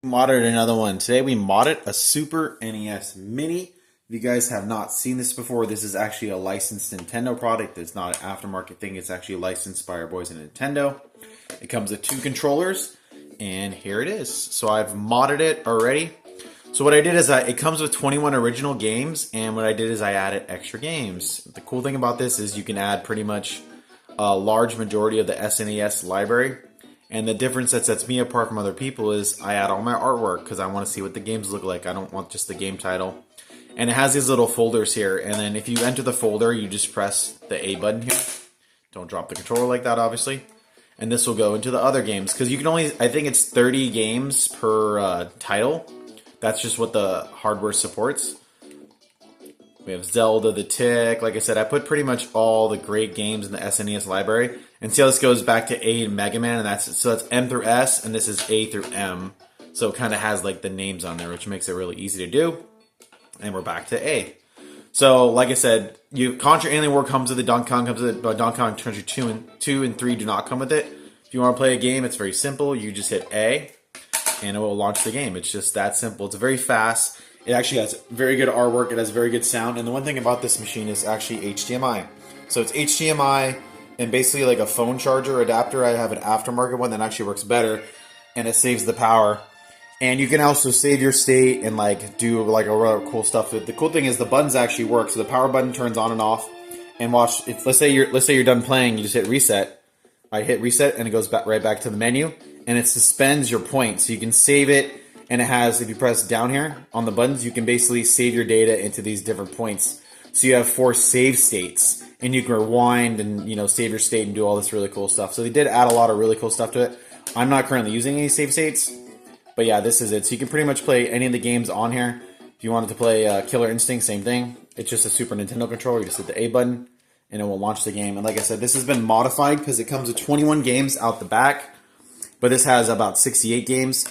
Modded another one. Today we modded a Super NES Mini. If you guys have not seen this before, this is actually a licensed Nintendo product. It's not an aftermarket thing. It's actually licensed by our boys at Nintendo. It comes with 2 controllers, and here it is. So I've modded it already. So what I did is it comes with 21 original games, and what I did is I added extra games. The cool thing about this is you can add pretty much a large majority of the SNES library. And the difference that sets me apart from other people is I add all my artwork because I want to see what the games look like. I don't want just the game title. And it has these little folders here. And then if you enter the folder, you just press the A button here. Don't drop the controller like that, obviously. And this will go into the other games. Because you can only, I think it's 30 games per title. That's just what the hardware supports. We have Zelda, The Tick. Like I said, I put pretty much all the great games in the SNES library. And see how this goes back to A and Mega Man, and that's M through S, and this is A through M. So it kind of has like the names on there, which makes it really easy to do. And we're back to A. So like I said, Contra Alien War comes with it, Donkey Kong comes with it, but Donkey Kong Country 2 and 3 do not come with it. If you want to play a game, it's very simple. You just hit A, and it will launch the game. It's just that simple. It's very fast. It actually has very good artwork. It has very good sound. And the one thing about this machine is actually HDMI. So it's HDMI and basically like a phone charger adapter. I have an aftermarket one that actually works better, and it saves the power. And you can also save your state and like do like a lot of cool stuff. The cool thing is the buttons actually work. So the power button turns on and off. And watch, if let's say you're done playing, you just hit reset. I hit reset and it goes back right back to the menu, and it suspends your points. So you can save it. And it has, if you press down here on the buttons, you can basically save your data into these different points. So you have 4 save states, and you can rewind and save your state and do all this really cool stuff. So they did add a lot of really cool stuff to it. I'm not currently using any save states, but yeah, this is it. So you can pretty much play any of the games on here. If you wanted to play Killer Instinct, same thing. It's just a Super Nintendo controller. You just hit the A button, and it will launch the game. And like I said, this has been modified because it comes with 21 games out the back, but this has about 68 games.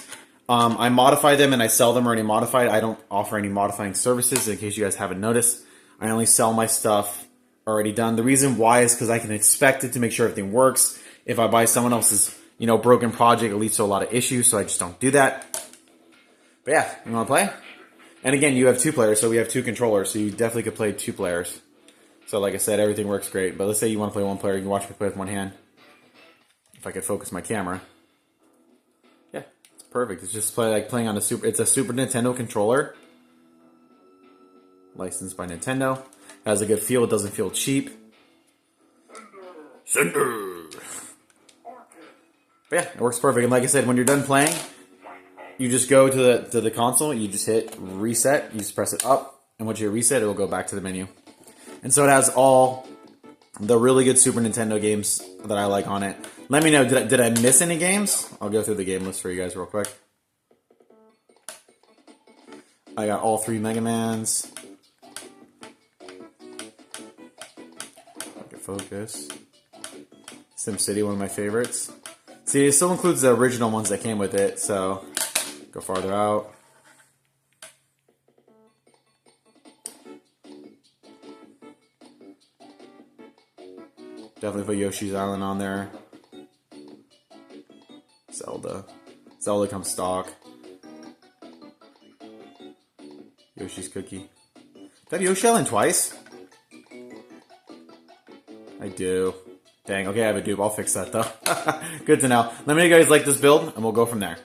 I modify them and I sell them already modified. I don't offer any modifying services, in case you guys haven't noticed. I only sell my stuff already done. The reason why is because I can inspect it to make sure everything works. If I buy someone else's, broken project, it leads to a lot of issues, so I just don't do that. But yeah, you want to play? And again, you have 2 players, so we have 2 controllers, so you definitely could play 2 players. So like I said, everything works great. But let's say you want to play 1 player, you can watch me play with 1 hand. If I could focus my camera. Perfect. It's just playing on it's a Super Nintendo controller. Licensed by Nintendo. It has a good feel. It doesn't feel cheap. Sender. But yeah, it works perfect. And like I said, when you're done playing, you just go to the console. You just hit reset. You just press it up, and once you reset, it will go back to the menu. And so it has all the really good Super Nintendo games that I like on it. Let me know, did I miss any games? I'll go through the game list for you guys real quick. I got all 3 Mega Mans. Okay, focus. SimCity, one of my favorites. See, it still includes the original ones that came with it, so go farther out. Definitely put Yoshi's Island on there. Zelda comes stock. Yoshi's Cookie. Do I have Yoshi Island twice? I do. Dang, okay, I have a dupe. I'll fix that though. Good to know. Let me know if you guys like this build, and we'll go from there.